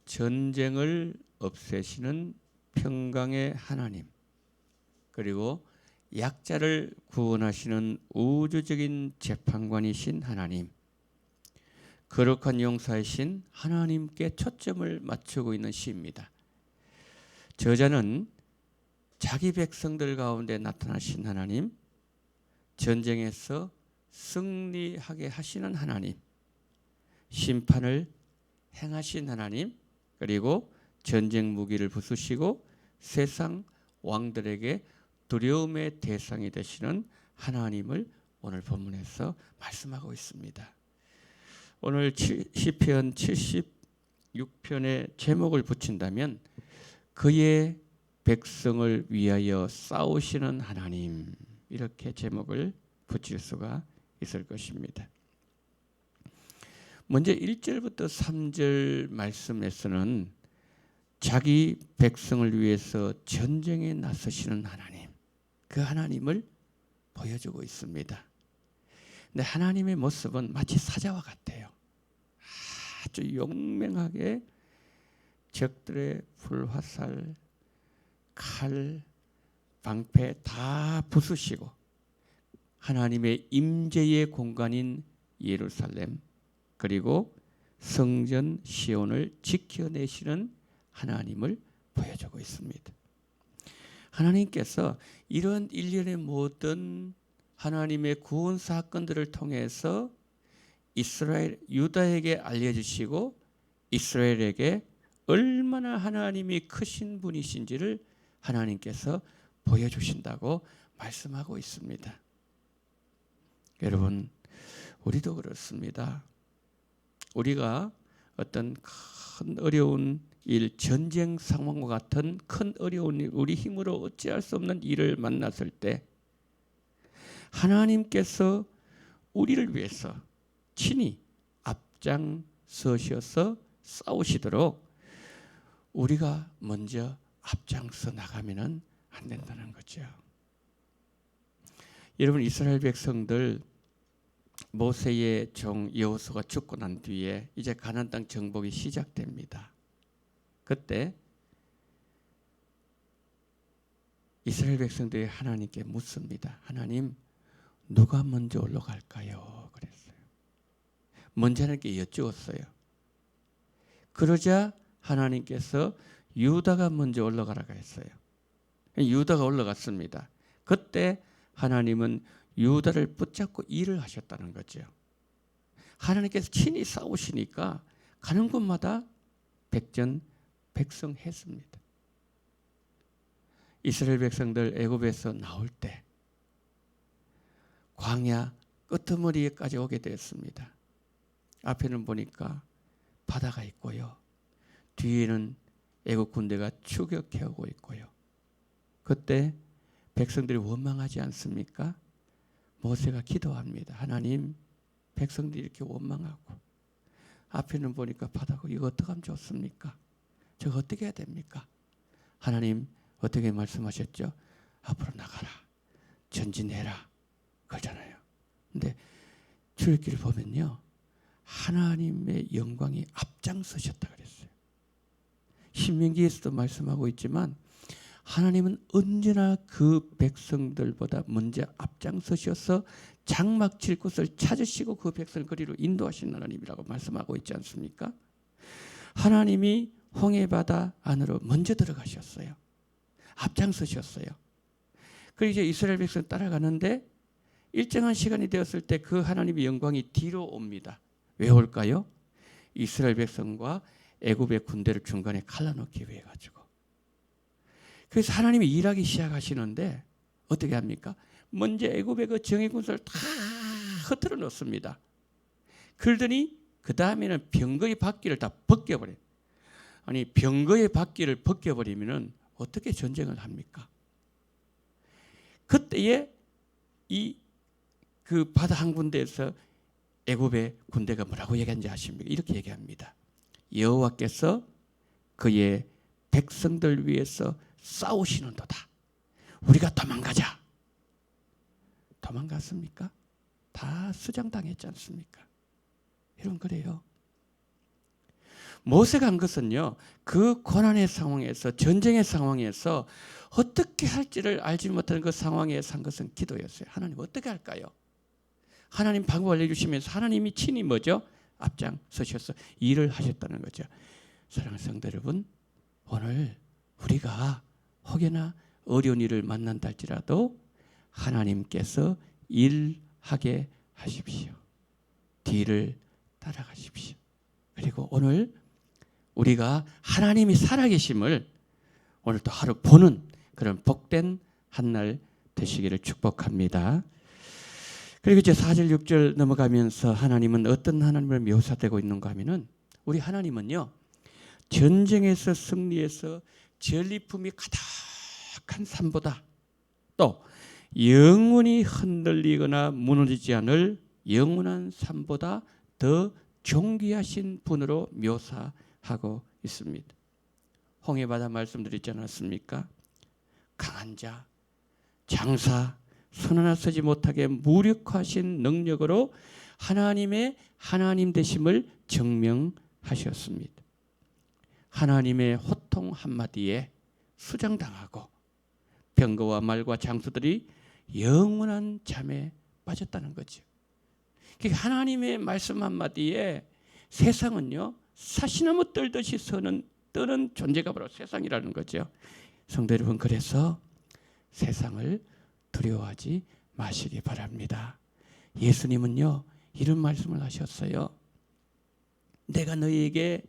전쟁을 없애시는 평강의 하나님, 그리고 약자를 구원하시는 우주적인 재판관이신 하나님, 거룩한 용사이신 하나님께 초점을 맞추고 있는 시입니다. 저자는 자기 백성들 가운데 나타나신 하나님, 전쟁에서 승리하게 하시는 하나님, 심판을 행하신 하나님, 그리고 전쟁 무기를 부수시고 세상 왕들에게 두려움의 대상이 되시는 하나님을 오늘 본문에서 말씀하고 있습니다. 오늘 시편 76편의 제목을 붙인다면 그의 백성을 위하여 싸우시는 하나님, 이렇게 제목을 붙일 수가 있을 것입니다. 먼저 1절부터 3절 말씀에서는 자기 백성을 위해서 전쟁에 나서시는 하나님, 그 하나님을 보여주고 있습니다. 근데 하나님의 모습은 마치 사자와 같아요. 아주 용맹하게 적들의 불화살, 칼, 방패 다 부수시고 하나님의 임재의 공간인 예루살렘, 그리고 성전 시온을 지켜내시는 하나님을 보여주고 있습니다. 하나님께서 이런 일련의 모든 하나님의 구원 사건들을 통해서 이스라엘, 유다에게 알려주시고 이스라엘에게 얼마나 하나님이 크신 분이신지를 하나님께서 보여주신다고 말씀하고 있습니다. 여러분, 우리도 그렇습니다. 우리가 어떤 큰 어려운 일, 전쟁 상황과 같은 큰 어려운 일, 우리 힘으로 어찌할 수 없는 일을 만났을 때 하나님께서 우리를 위해서 친히 앞장서셔서 싸우시도록 우리가 먼저 앞장서 나가면 안 된다는 거죠. 여러분, 이스라엘 백성들 모세의 종 여호수아가 죽고 난 뒤에 이제 가나안 땅 정복이 시작됩니다. 그때 이스라엘 백성들이 하나님께 묻습니다. 하나님, 누가 먼저 올라갈까요? 그랬어요. 먼저 하나님께 여쭈었어요. 그러자 하나님께서 유다가 먼저 올라가라고 했어요. 유다가 올라갔습니다. 그때 하나님은 유다를 붙잡고 일을 하셨다는 거죠. 하나님께서 친히 싸우시니까 가는 곳마다 백전백승했습니다. 이스라엘 백성들 애굽에서 나올 때 광야 끄트머리에까지 오게 되었습니다. 앞에는 보니까 바다가 있고요. 뒤에는 애굽 군대가 추격해오고 있고요. 그때 백성들이 원망하지 않습니까? 모세가 기도합니다. 하나님, 백성들이 이렇게 원망하고 앞에는 보니까 바다고, 이거 어떻게 하면 좋습니까? 저거 어떻게 해야 됩니까? 하나님 어떻게 말씀하셨죠? 앞으로 나가라, 전진해라, 그러잖아요. 근데 출애굽기를 보면요, 하나님의 영광이 앞장서셨다 그랬어요. 신명기에서도 말씀하고 있지만 하나님은 언제나 그 백성들보다 먼저 앞장서셔서 장막 칠 곳을 찾으시고 그 백성을 거리로 인도하신 하나님이라고 말씀하고 있지 않습니까? 하나님이 홍해바다 안으로 먼저 들어가셨어요. 앞장서셨어요. 그리고 이제 이스라엘 백성 따라가는데 일정한 시간이 되었을 때 그 하나님의 영광이 뒤로 옵니다. 왜 올까요? 이스라엘 백성과 애굽의 군대를 중간에 갈라놓기 위해 가지고. 그래서 하나님이 일하기 시작하시는데 어떻게 합니까? 먼저 애굽의 그 정예 군사를 다 흩어져 놓습니다. 그러더니 그 다음에는 병거의 바퀴를 다 벗겨버려요. 아니, 병거의 바퀴를 벗겨버리면 어떻게 전쟁을 합니까? 그때에 그 바다 한 군데에서 애굽의 군대가 뭐라고 얘기하는지 아십니까? 이렇게 얘기합니다. 여호와께서 그의 백성들 위해서 싸우시는도다. 우리가 도망가자. 도망갔습니까? 다 수장당했지 않습니까? 여러분, 그래요. 모세가 한 것은요, 그 고난의 상황에서, 전쟁의 상황에서 어떻게 할지를 알지 못하는 그 상황에 산 것은 기도였어요. 하나님 어떻게 할까요? 하나님 방법 알려주시면서 하나님이 친히 뭐죠? 앞장서셔서 일을 하셨다는 거죠. 사랑하는 성도 여러분, 오늘 우리가 혹여나 어려운 일을 만난다 할지라도 하나님께서 일하게 하십시오. 뒤를 따라가십시오. 그리고 오늘 우리가 하나님이 살아계심을 오늘 또 하루 보는 그런 복된 한날 되시기를 축복합니다. 그리고 이제 4절 6절 넘어가면서 하나님은 어떤 하나님을 묘사되고 있는가 하면은, 우리 하나님은요, 전쟁에서 승리해서 전리품이 가득한 산보다 또 영원히 흔들리거나 무너지지 않을 영원한 산보다 더 존귀하신 분으로 묘사하고 있습니다. 홍해바다 말씀드리지 않았습니까? 강한 자, 장사, 손 하나 쓰지 못하게 무력하신 능력으로 하나님의 하나님 되심을 증명하셨습니다. 하나님의 호통 한마디에 수장당하고 병거와 말과 장수들이 영원한 잠에 빠졌다는 거죠. 하나님의 말씀 한마디에 세상은요, 사시나무 떨듯이 떠는 존재가 바로 세상이라는 거죠. 성도 여러분, 그래서 세상을 두려워하지 마시기 바랍니다. 예수님은요, 이런 말씀을 하셨어요. 내가 너희에게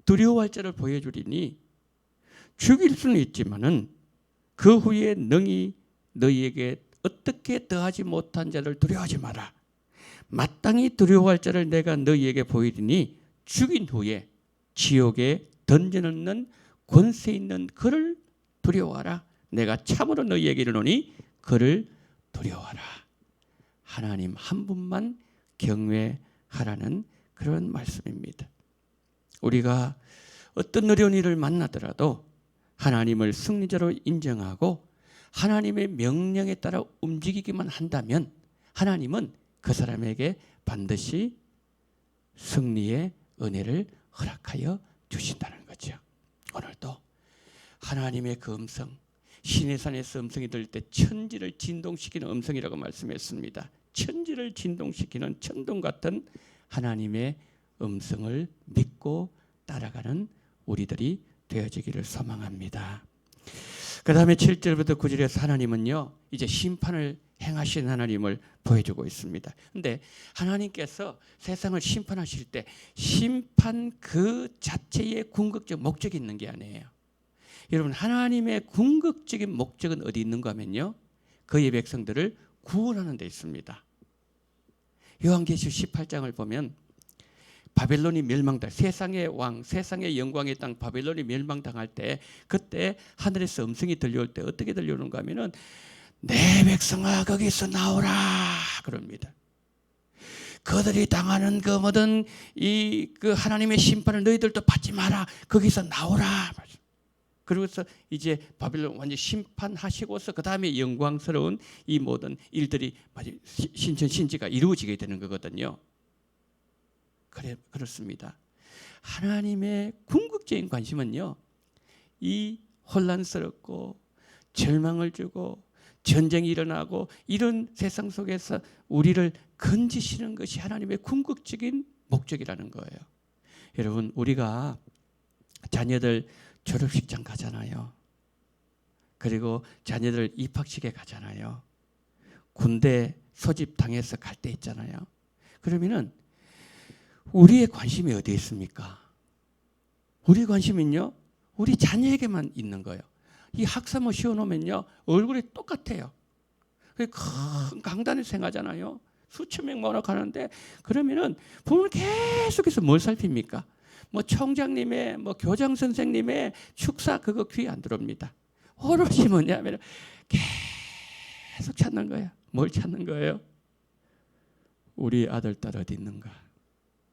두려워할 자를 보여주리니 죽일 수는 있지만은 그 후에 능히 너희에게 어떻게 더하지 못한 자를 두려워하지 마라. 마땅히 두려워할 자를 내가 너희에게 보이리니 죽인 후에 지옥에 던져넣는 권세 있는 그를 두려워하라. 내가 참으로 너희에게 이르노니 그를 두려워하라. 하나님 한 분만 경외하라는 그런 말씀입니다. 우리가 어떤 어려운 일을 만나더라도 하나님을 승리자로 인정하고 하나님의 명령에 따라 움직이기만 한다면 하나님은 그 사람에게 반드시 승리의 은혜를 허락하여 주신다는 거죠. 오늘도 하나님의 그 음성, 시내산에서 음성이 들릴 때 천지를 진동시키는 음성이라고 말씀했습니다. 천지를 진동시키는 천둥 같은 하나님의 음성을 믿고 따라가는 우리들이 되어지기를 소망합니다. 그 다음에 7절부터 9절에서 하나님은요, 이제 심판을 행하신 하나님을 보여주고 있습니다. 그런데 하나님께서 세상을 심판하실 때 심판 그 자체의 궁극적 목적이 있는 게 아니에요. 여러분, 하나님의 궁극적인 목적은 어디 있는가 하면요, 그의 백성들을 구원하는 데 있습니다. 요한계시록 18장을 보면 바벨론이 멸망당, 세상의 왕, 세상의 영광의 땅 바벨론이 멸망당할 때, 그때 하늘에서 음성이 들려올 때 어떻게 들려오는가 하면은 내 백성아 거기서 나오라 그럽니다. 그들이 당하는 그 모든 그 하나님의 심판을 너희들도 받지 마라. 거기서 나오라. 그러고서 이제 바벨론 완전 심판하시고서 그 다음에 영광스러운 이 모든 일들이 신천신지가 이루어지게 되는 거거든요. 그렇습니다. 하나님의 궁극적인 관심은요, 이 혼란스럽고 절망을 주고 전쟁이 일어나고 이런 세상 속에서 우리를 건지시는 것이 하나님의 궁극적인 목적이라는 거예요. 여러분, 우리가 자녀들 졸업식장 가잖아요. 그리고 자녀들 입학식에 가잖아요. 군대 소집 당해서 갈 때 있잖아요. 그러면은 우리의 관심이 어디에 있습니까? 우리 관심은요, 우리 자녀에게만 있는 거예요. 이 학사모 씌워놓으면요, 얼굴이 똑같아요. 큰 강단에서 행하잖아요. 수천 명 모여 가는데, 그러면은 보면 계속해서 뭘 살핍니까? 뭐 총장님의, 뭐 교장 선생님의 축사 그거 귀에 안 들어옵니다. 오롯이 뭐냐면 계속 찾는 거예요. 뭘 찾는 거예요? 우리 아들, 딸 어디 있는가?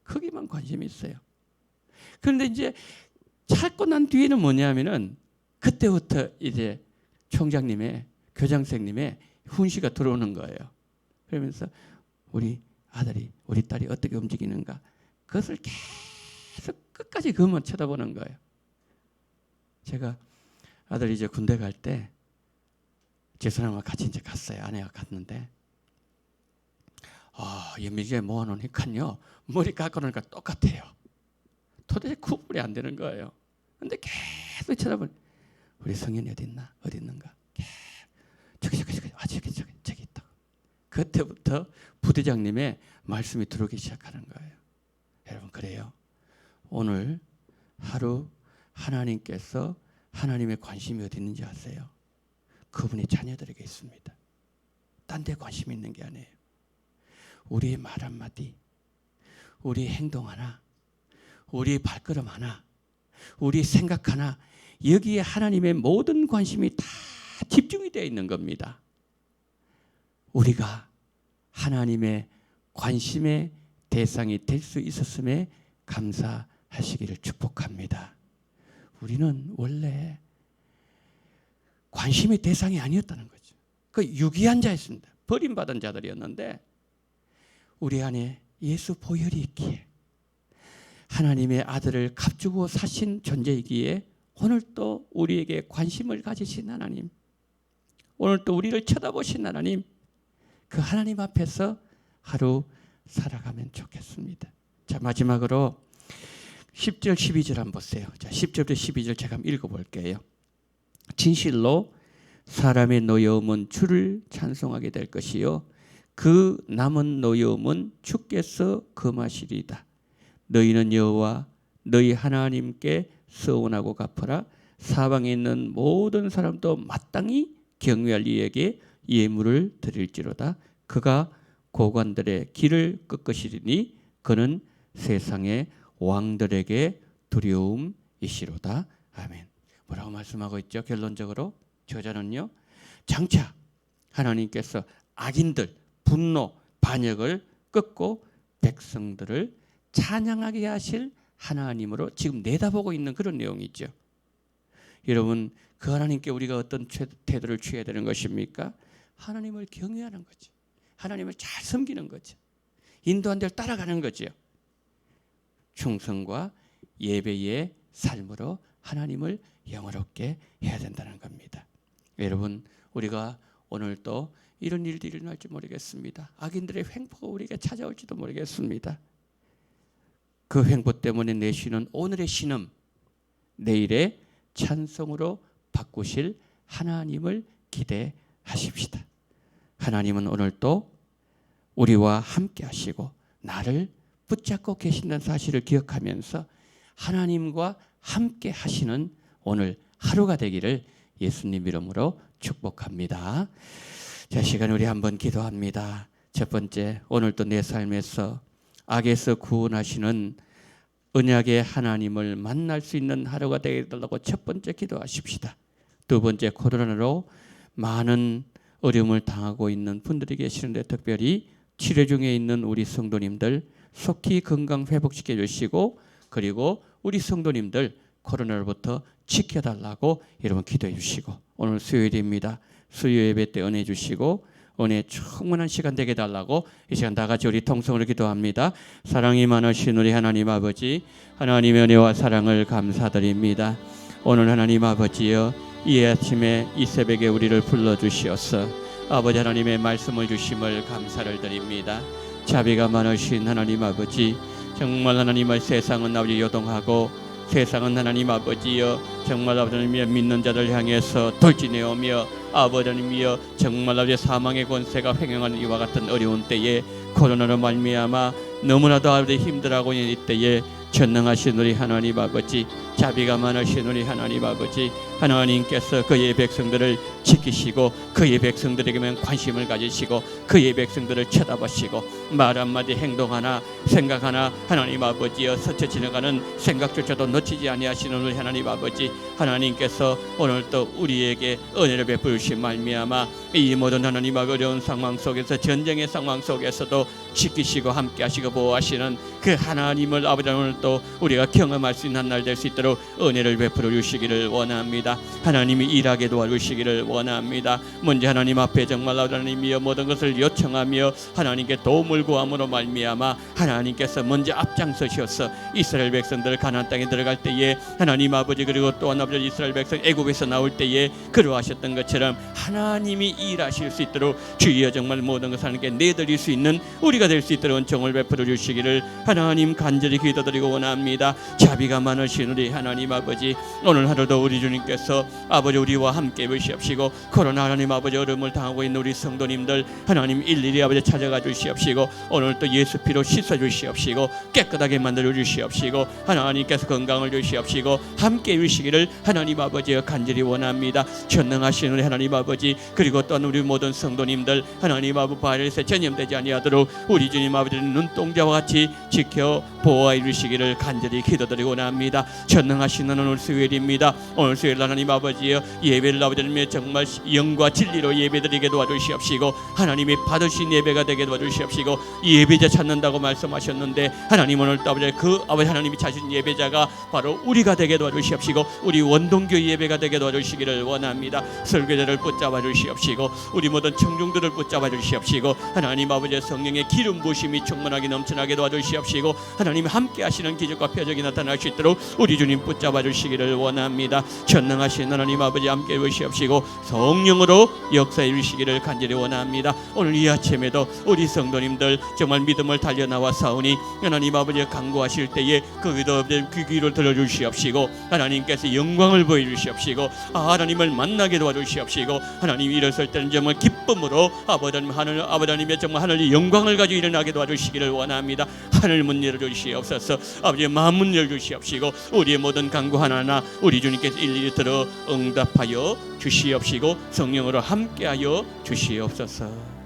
거기만 관심이 있어요. 그런데 이제 찾고 난 뒤에는 뭐냐면은 그때부터 이제 총장님의, 교장 선생님의 훈시가 들어오는 거예요. 그러면서 우리 아들이, 우리 딸이 어떻게 움직이는가, 그것을 계속 끝까지 그것만 쳐다보는 거예요. 제가 아들이 이제 군대 갈 때 제사람과 같이 이제 갔어요. 아내가 갔는데 연미기에 모아놓으니까요 머리 깎아놓으니까 똑같아요. 도대체 구분이 안 되는 거예요. 근데 계속 쳐다보니 우리 성현이 어디 있나? 어디 있는가? 저기 있다. 그때부터 부대장님의 말씀이 들어오기 시작하는 거예요. 여러분, 그래요. 오늘 하루 하나님께서 하나님의 관심이 어디 있는지 아세요? 그분이 자녀들에게 있습니다. 딴 데 관심이 있는 게 아니에요. 우리의 말 한마디, 우리의 행동 하나, 우리의 발걸음 하나, 우리 생각 하나, 여기에 하나님의 모든 관심이 다 집중이 되어 있는 겁니다. 우리가 하나님의 관심의 대상이 될 수 있었음에 감사하시기를 축복합니다. 우리는 원래 관심의 대상이 아니었다는 거죠. 그 유기한 자였습니다. 버림받은 자들이었는데 우리 안에 예수 보혈이 있기에 하나님의 아들을 값주고 사신 존재이기에 오늘 또 우리에게 관심을 가지신 하나님, 오늘 또 우리를 쳐다보신 하나님, 그 하나님 앞에서 하루 살아가면 좋겠습니다. 자, 마지막으로 10절 12절 한번 보세요. 자, 10절부터 12절 제가 한번 읽어볼게요. 진실로 사람의 노여움은 주를 찬송하게 될 것이요 그 남은 노여움은 주께서 금하시리이다. 너희는 여호와 너희 하나님께 서원하고 갚으라. 사방에 있는 모든 사람도 마땅히 경외할 이에게 예물을 드릴지로다. 그가 고관들의 길을 꺾으시리니 그는 세상의 왕들에게 두려움이시로다. 아멘. 뭐라고 말씀하고 있죠? 결론적으로 저자는요, 장차 하나님께서 악인들 분노 반역을 꺾고 백성들을 찬양하게 하실 하나님으로 지금 내다보고 있는 그런 내용이죠. 여러분, 그 하나님께 우리가 어떤 태도를 취해야 되는 것입니까? 하나님을 경외하는 거죠. 하나님을 잘 섬기는 거죠. 인도한 대로 따라가는 거죠. 충성과 예배의 삶으로 하나님을 영화롭게 해야 된다는 겁니다. 여러분, 우리가 오늘 또 이런 일들이 일어날지 모르겠습니다. 악인들의 횡포가 우리에게 찾아올지도 모르겠습니다. 그 횡포 때문에 내 신은 오늘의 신음, 내일의 찬송으로 바꾸실 하나님을 기대하십시다. 하나님은 오늘 또 우리와 함께 하시고 나를 붙잡고 계신다는 사실을 기억하면서 하나님과 함께 하시는 오늘 하루가 되기를 예수님 이름으로 축복합니다. 자, 시간 우리 한번 기도합니다. 첫 번째, 오늘도 내 삶에서 악에서 구원하시는 언약의 하나님을 만날 수 있는 하루가 되게 해달라고 첫 번째 기도하십시다. 두 번째, 코로나로 많은 어려움을 당하고 있는 분들이 계시는데 특별히 치료 중에 있는 우리 성도님들 속히 건강 회복시켜 주시고 그리고 우리 성도님들 코로나로부터 지켜달라고 여러분 기도해 주시고 오늘 수요일입니다. 수요 예배 때 은혜 주시고 은혜 충만한 시간 되게 달라고 이 시간 다 같이 우리 통성으로 기도합니다. 사랑이 많으신 우리 하나님 아버지, 하나님의 은혜와 사랑을 감사드립니다. 오늘 하나님 아버지여, 이 아침에 이 새벽에 우리를 불러주시어서 아버지 하나님의 말씀을 주심을 감사를 드립니다. 자비가 많으신 하나님 아버지, 정말 하나님의 세상은 아버지 요동하고 세상은 하나님 아버지여 정말 아버지님의 믿는 자들 향해서 돌진해오며 아버지 하나님이여 정말 아버지 사망의 권세가 횡행하는 이와 같은 어려운 때에 코로나로 말미암아 너무나도 아버지 힘들어하고 있는 이때에 전능하신 우리 하나님 아버지, 자비가 많으신 우리 하나님 아버지, 하나님께서 그의 백성들을 지키시고 그의 백성들에게만 관심을 가지시고 그의 백성들을 쳐다보시고 말 한마디 행동 하나 생각 하나 하나님 아버지여 스쳐 지나가는 생각조차도 놓치지 아니하시는 우리 하나님 아버지, 하나님께서 오늘 또 우리에게 은혜를 베푸신 말미암아 이 모든 하나님 어려운 상황 속에서 전쟁의 상황 속에서도 지키시고 함께 하시고 보호하시는 그 하나님을 아버지 오늘 또 우리가 경험할 수 있는 한 날 될 수 있도록 은혜를 베풀어 주시기를 원합니다. 하나님이 일하게 도와주시기를 원합니다. 먼저 하나님 앞에 정말 하나님이여 모든 것을 요청하며 하나님께 도움을 구함으로 말미암아 하나님께서 먼저 앞장서셔서 이스라엘 백성들 가나안 땅에 들어갈 때에 하나님 아버지 그리고 또한 아버지 이스라엘 백성 애굽에서 나올 때에 그러하셨던 것처럼 하나님이 일하실 수 있도록 주여 정말 모든 것을 하나님께 내드릴 수 있는 우리가 될 수 있도록 은총을 베풀어 주시기를 하나님 간절히 기도드리고 원합니다. 자비가 많으신 우리 하나님 아버지, 오늘 하루도 우리 주님께서 아버지 우리와 함께 계시옵시고 코로나 하나님 아버지 어려움을 당하고 있는 우리 성도님들 하나님 일일이 아버지 찾아가 주시옵시고 오늘 또 예수 피로 씻어 주시옵시고 깨끗하게 만들어 주시옵시고 하나님께서 건강을 주시옵시고 함께 해주시기를 하나님 아버지여 간절히 원합니다. 전능하신 우리 하나님 아버지 그리고 또한 우리 모든 성도님들 하나님 아버지 바이러스에 전염되지 아니하도록 우리 주님 아버지를 눈동자와 같이 지켜 보호해 주시기를 간절히 기도드리고 원합니다. 전능하신 오늘 수요일입니다. 오늘 수요일 하나님 아버지여 예배를 아버지님 정말 영과 진리로 예배드리게 도와주시옵시고 하나님이 받으신 예배가 되게 도와주시옵시고 예배자 찾는다고 말씀하셨는데 하나님 오늘 또 아버지 그 아버지 하나님이 찾으신 예배자가 바로 우리가 되게 도와주시옵시고 우리 원동교 예배가 되게 도와주시기를 원합니다. 설교자를 붙잡아 주시옵시고 우리 모든 청중들을 붙잡아 주시옵시고 하나님 아버지의 성령의 기름 부심이 충만하게 넘쳐나게 도와주시옵시고 하나님 함께 하시는 기적과 표적이 나타날 수 있도록 우리 주님 붙잡아 주시기를 원합니다. 전능하신 하나님 아버지 함께 해주시옵시고 성령으로 역사해 주시기를 간절히 원합니다. 오늘 이 아침에도 우리 성도님들 정말 믿음을 달려나와 싸우니 하나님 아버지 간구하실 때에 거기도 귀 귀를 들어주시옵시고 하나님께서 영광을 보여주시옵시고 하나님을 만나게 도와주시옵시고 하나님 일어설 때는 정말 기쁨으로 아버지님의 정말 하늘의 영광을 가지고 일어나게 도와주시기를 원합니다. 하늘 문 열어주시옵소서. 아버지 마음 문 열어주시옵시고 우리의 모든 간구 하나하나 우리 주님께서 일일이 들어 응답하여 주시옵시고 성령으로 함께하여 주시옵소서.